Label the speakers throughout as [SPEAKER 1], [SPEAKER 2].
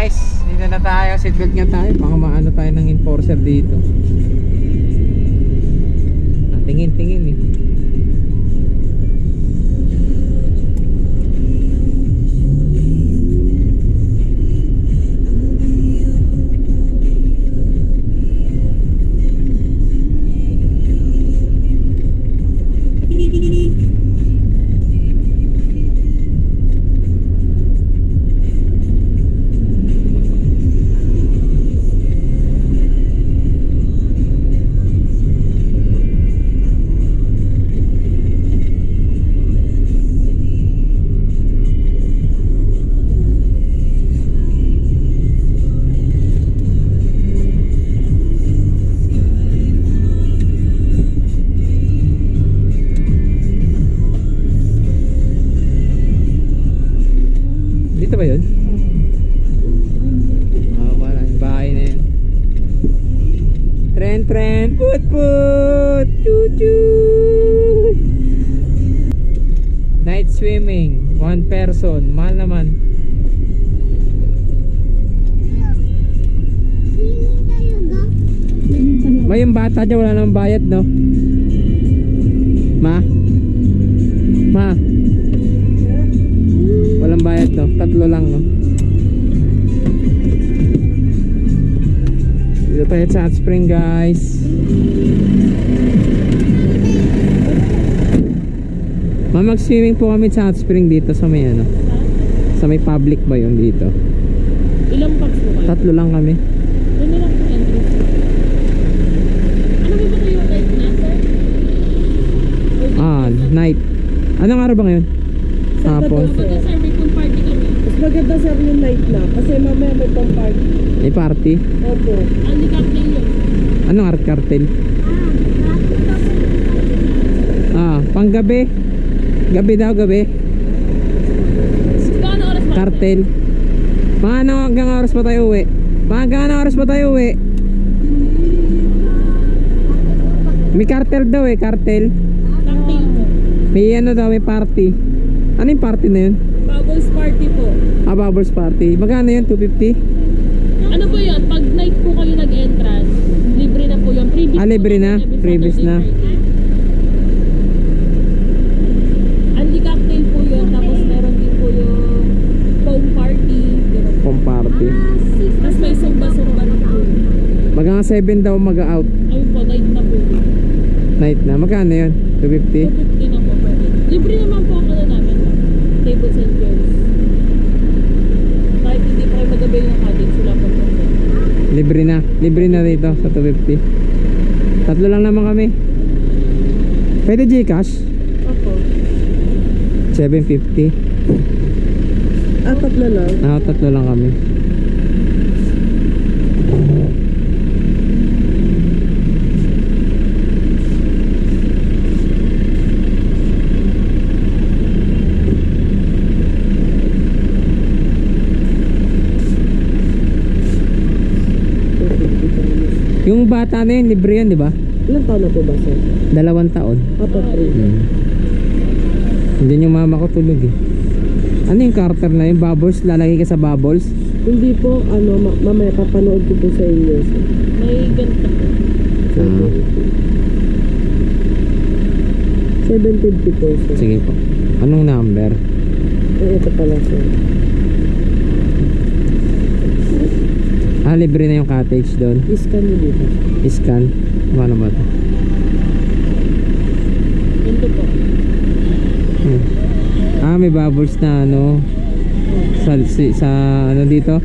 [SPEAKER 1] guys, dito na tayo. Seatbelt nga tayo. Baka maano tayo ng enforcer dito. Tingin eh. Dito ba yun? Wala, yung bahay na yun. Tren, put, choo-choo. Night swimming, 1 person, mahal naman. May yung bata dyan, wala namang bayad, no? Ma? Walang bayad, no? 3 lang, no? Dito tayo sa Hot Spring, guys. Mag-swimming po kami sa Hot Spring dito sa may ano? Sa may public ba yun dito?
[SPEAKER 2] Ilang packs po kayo?
[SPEAKER 1] 3 lang kami.
[SPEAKER 2] Doon na lang po entrance. Ano ba ito yung night na, sir?
[SPEAKER 1] Night. Anong araw ba ngayon? Hapon.
[SPEAKER 2] Kapag sir, may pool party kami.
[SPEAKER 3] Mas maganda sir yung night na kasi mamaya may pang party.
[SPEAKER 1] May party?
[SPEAKER 3] Opo.
[SPEAKER 2] Ang cocktail yun.
[SPEAKER 1] Anong art cartel? Panggabi. Gabi daw, gabi.
[SPEAKER 2] Kung ano oras pa?
[SPEAKER 1] Cartel. Mga ano, hanggang oras pa tayo uwi? May cartel daw eh, cartel.
[SPEAKER 2] Cocktail po.
[SPEAKER 1] May ano daw, may party. Ano yung party na yun?
[SPEAKER 2] Bubbles party po.
[SPEAKER 1] Bubbles party. Magkano yun? 250?
[SPEAKER 2] Ano po yun? Pag night po kayo nag-entrance, libre na po yun. Previous
[SPEAKER 1] Libre na? Previous na.
[SPEAKER 2] Andy cocktail po yun. Tapos meron din po yung foam party.
[SPEAKER 1] Home party.
[SPEAKER 2] Tapos may sumba-sumba na po.
[SPEAKER 1] Magkano 7 daw mag-out.
[SPEAKER 2] Ayun po, night na po.
[SPEAKER 1] Night na. Magkano yun? 250?
[SPEAKER 2] 250 na po. Libre naman po ang ano namin. Tables and chairs. Kahit hindi pa kayo mag-avail ng cottage, wala po po.
[SPEAKER 1] Libre na. Libre na dito sa 250. 3 lang naman kami. Pwede Gcash?
[SPEAKER 2] Opo.
[SPEAKER 1] 750.
[SPEAKER 3] 3 lang.
[SPEAKER 1] 3 lang kami. Yung bata na yun, libre yun, di ba?
[SPEAKER 3] Ilang taon na po ba sir?
[SPEAKER 1] 2 taon.
[SPEAKER 3] 3.
[SPEAKER 1] Hindi yung mama ko tulog eh. Ano yung Carter na yung bubbles? Lalagay ka sa bubbles?
[SPEAKER 3] Hindi po, mamaya papanood ko po sa inyo sir.
[SPEAKER 2] May ganito po.
[SPEAKER 3] 750 po sir.
[SPEAKER 1] Sige po. Anong number?
[SPEAKER 3] Ito pala sir.
[SPEAKER 1] Libre na yung cottage doon.
[SPEAKER 3] Iscan nyo dito.
[SPEAKER 1] Scan. Paano ba ito?
[SPEAKER 2] Ganito po.
[SPEAKER 1] May bubbles na ano sa ano dito?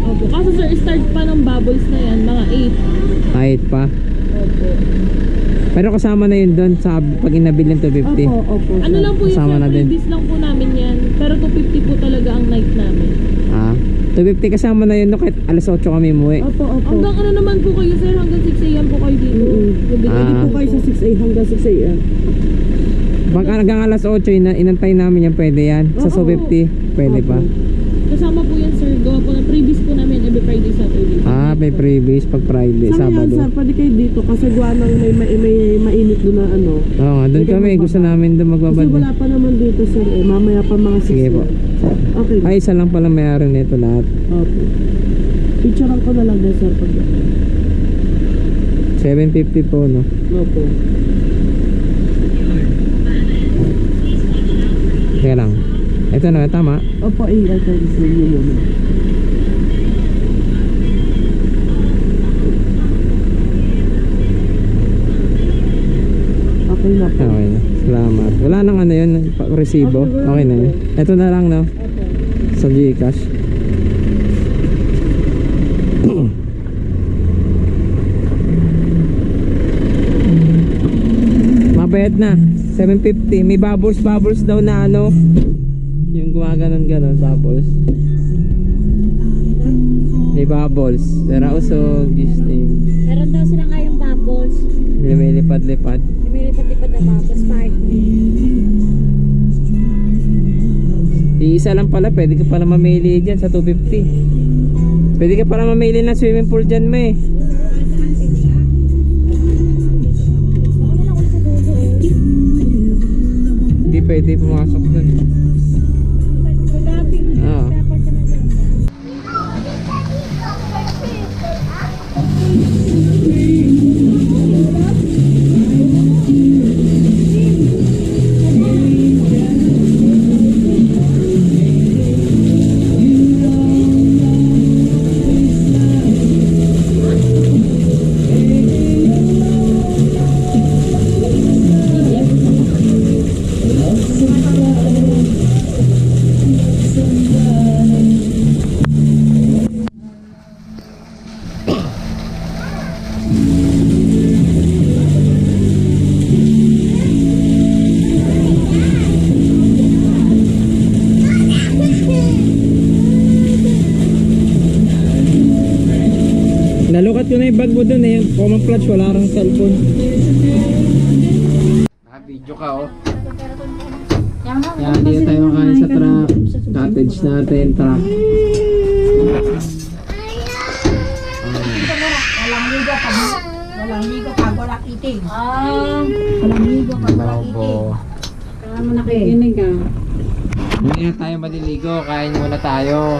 [SPEAKER 2] Opo. Kaso sir, start pa ng bubbles na yan, mga
[SPEAKER 1] 8 pa.
[SPEAKER 2] 8. Opo.
[SPEAKER 1] Pero kasama na yun doon sa pag inabil ng 250.
[SPEAKER 3] Opo.
[SPEAKER 2] Ano lang po yun
[SPEAKER 1] Kasama
[SPEAKER 2] sir,
[SPEAKER 1] na din.
[SPEAKER 2] previous lang po namin yan. Pero 250 po talaga ang night namin.
[SPEAKER 1] 250 kasama na yun no, kahit alas 8 kami umuwi.
[SPEAKER 3] Opo.
[SPEAKER 2] Hanggang ano naman po kayo sir, hanggang 6 AM po kayo dito.
[SPEAKER 3] Pwede po kayo sa 6 hanggang 6 AM.
[SPEAKER 1] Pag hanggang alas 8 inantay namin yan, pwede yan. Sa 250 pwede pa.
[SPEAKER 2] Kasama po yan sir, gawa po na previous po namin every Friday, Saturday.
[SPEAKER 1] may freebies pag Friday,
[SPEAKER 3] Sabi yan,
[SPEAKER 1] Sabado.
[SPEAKER 3] sir, pwede kayo dito kasi gawa ng may mainit doon na ano.
[SPEAKER 1] Oo nga, doon
[SPEAKER 3] Pwede
[SPEAKER 1] kami.
[SPEAKER 3] magbaba.
[SPEAKER 1] Gusto namin doon
[SPEAKER 3] Kasi
[SPEAKER 1] magbabad.
[SPEAKER 3] wala pa naman dito, sir. Eh. Mamaya pa mga 6.
[SPEAKER 1] Sige po.
[SPEAKER 3] Okay.
[SPEAKER 1] Ay, isa lang pala may-ari nito lahat.
[SPEAKER 3] Okay. Picturean ko na lang din, sir. Pag...
[SPEAKER 1] 750 po, no?
[SPEAKER 3] Opo.
[SPEAKER 1] Kaya lang. Ito na, tama.
[SPEAKER 3] Opo, ito gusto niyo muna. Okay na po.
[SPEAKER 1] Okay na. Salamat. Wala nang ano yun, resibo. Okay na yun. Ito na lang, no? Sa Gcash. Mabait na. 750. May bubbles daw na ano. Yung gumaganon-ganon, bubbles. May bubbles. Pero usog, Disney.
[SPEAKER 2] Meron daw sila ngayong bubbles.
[SPEAKER 1] Lumilipad-lipad.
[SPEAKER 2] Lumilipad-lipad na bubbles park.
[SPEAKER 1] Iisa lang pala, pwede ka pala mamili dyan sa 250. Pwede ka pala mamili ng swimming pool dyan, may. Hindi pwede pumasok dun. Oo. Nalukat ko na yung bag mo dun eh. Common clutch, wala kang cellphone. Naka-video ka oh. Yan, dito tayo kain sa truck. Cottage natin, truck.
[SPEAKER 4] Walang ligo pag wala kiting.
[SPEAKER 2] Ah,
[SPEAKER 4] Walang ligo pag wala kiting.
[SPEAKER 1] Bobo.
[SPEAKER 2] kaya mo nakikinig ah.
[SPEAKER 1] Hindi na tayo maliligo, kain muna tayo.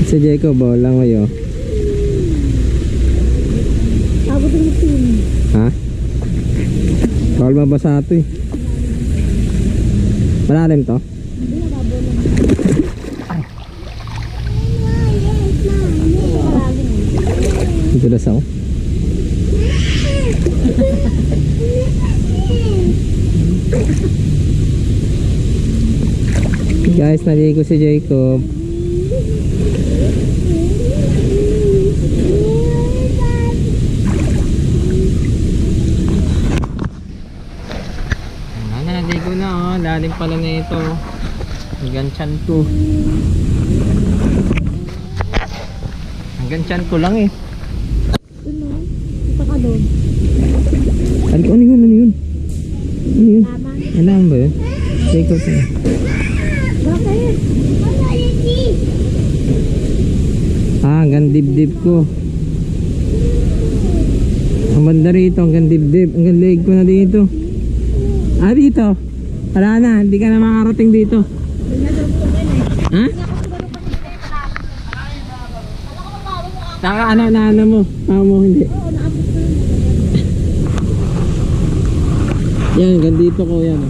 [SPEAKER 1] Si Jacob, oh, langoy oh.
[SPEAKER 2] Abot ng team.
[SPEAKER 1] Ha? Bawal mabasa ito eh. Malalim to? Dulas ako. Guys, naligo si Jacob. Naligo na oh, lalim pala na ito. Hanggang tiyan ko. Hanggang tiyan ko lang eh.
[SPEAKER 2] Ito ka doon.
[SPEAKER 1] Ano yun? Ano yun? Ayun. Alam ba yun? Take off na.
[SPEAKER 4] Bakit?
[SPEAKER 1] Hanggang dibdib ko. Ang banda rito, hanggang dibdib. Hanggang leg ko na dito. Dito. Wala na, hindi ka na makarating dito. Ha? Naka ano mo? Mo hindi. Yan, hanggang dito ko yan.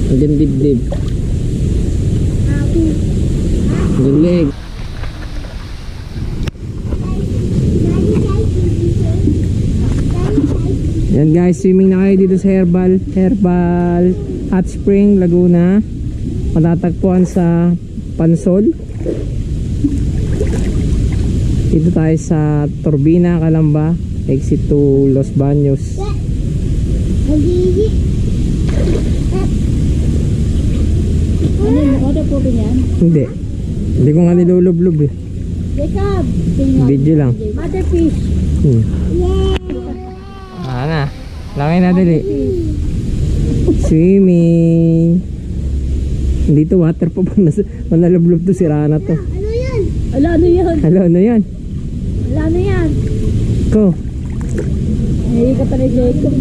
[SPEAKER 1] Hanggang dibdib. Hanggang leg. Yan guys, swimming na kayo dito sa Herbal Hot Spring, Laguna. Matatagpuan sa Pansol. Dito tayo sa Turbina, Calamba, exit to Los Baños.
[SPEAKER 2] Ano yung order po ba yan?
[SPEAKER 1] Hindi ko nga nilulublob eh.
[SPEAKER 2] Jacob!
[SPEAKER 1] Video lang.
[SPEAKER 2] Motherfish!
[SPEAKER 1] Na. Langay na dali. Swimming. Dito water pa manalublob to si Rana to.
[SPEAKER 2] Ala, ano yan?
[SPEAKER 1] Hello, ano yan?
[SPEAKER 2] Ala, ano yan?
[SPEAKER 1] Ko.
[SPEAKER 2] Naiikot pa ni Jacob.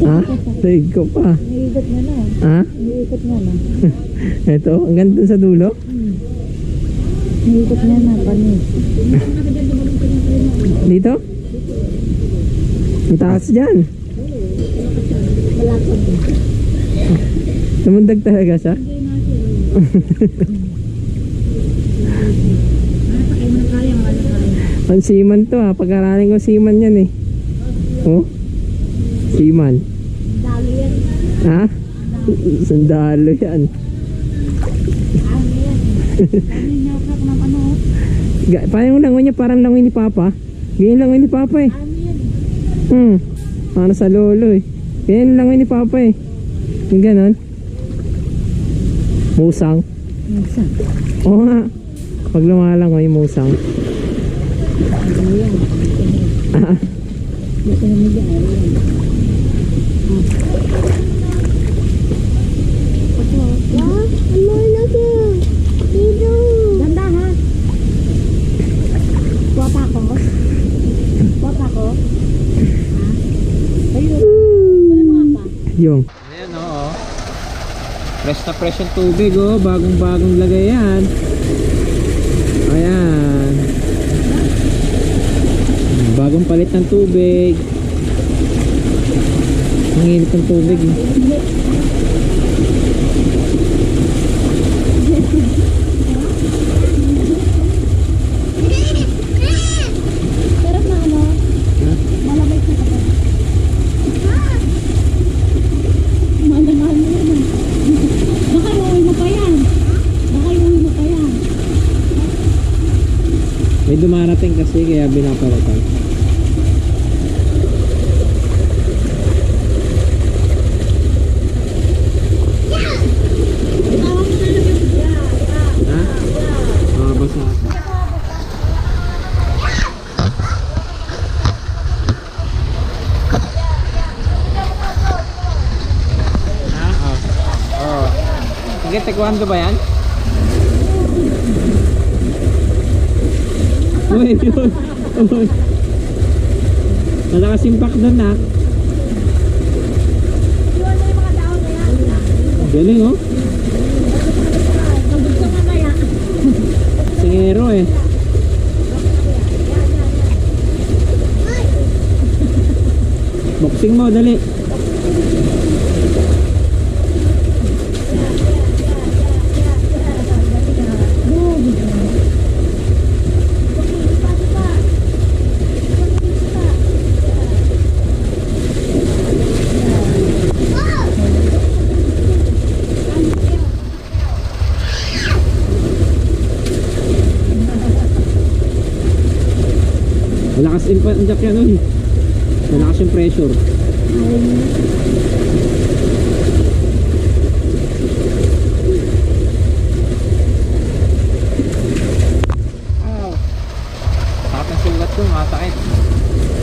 [SPEAKER 1] Ha? Taig ko pa.
[SPEAKER 2] Naiikot nga na.
[SPEAKER 1] Ha?
[SPEAKER 2] Naiikot nga na.
[SPEAKER 1] Ito, ang ganda sa dulo.
[SPEAKER 2] Naiikot nga na. Panis.
[SPEAKER 1] Dito? Ang taas dyan.
[SPEAKER 2] Malakad.
[SPEAKER 1] Tumundag talaga siya. Ang seaman to ha. Pagkaraning ko seaman yan eh. Oh? Seaman.
[SPEAKER 2] Dalo yan.
[SPEAKER 1] Ha? Sandalo yan.
[SPEAKER 2] Ano yan? Ano yung nakak ng ano?
[SPEAKER 1] Parang yung langoy niya parang langoy ni Papa. Ganyan langoy ni Papa eh.
[SPEAKER 2] Ano yan?
[SPEAKER 1] Para sa lolo eh. Ganyan langoy ni Papa eh. Yung ganon. Musang.
[SPEAKER 2] Minsan.
[SPEAKER 1] Oo nga. Pag lumalangoy musang.
[SPEAKER 2] Ano yan?
[SPEAKER 1] Ah.
[SPEAKER 2] Gusto naman dyan. Ano yan? Ganda ha? Wapa ko? Wapa ko? Ha? Ayun. Ano mga pa?
[SPEAKER 1] Yung. Ayan oo. Fresh na fresh yung tubig oh. Bagong lagay yan. Ayan. Bagong palit ng tubig. Ang init ng tubig eh.
[SPEAKER 2] Sarap na ano? Malamig na kapag. Malamig na yan. Baka iuwi mo pa yan.
[SPEAKER 1] May dumarating kasi kaya binapalatan. Ha? Basa ako. Sige, taekwondo ba yan? Uy, yun. Uy. Nakasimpak doon na. Galing oh. Singero eh. Boxing mo, dali. Malakas impact yan nun. Malakas yung pressure.